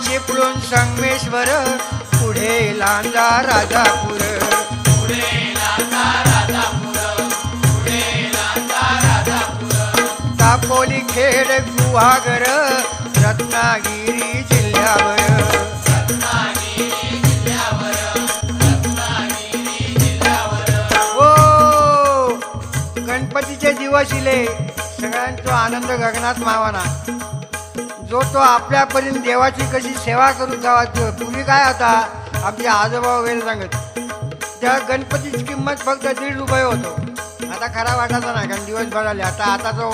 चिपळूण संगमेश्वर पुढे लांजा राजापूर दापोली खेड गुहागर रत्नागिरी जिल्ह्यावर ओ गणपतीचे दिवस इले सगळ्यांचा आनंद गगनात मावाना जो तो आपल्यापर्यंत देवाची कशी सेवा करू जावा पूर्वी काय होता आमचे आजोबा वगैरे सांगत त्या गणपतीची किंमत फक्त ₹1.5 होतो आता खरा वाटायचा नाही कारण दिवस भराले आता जो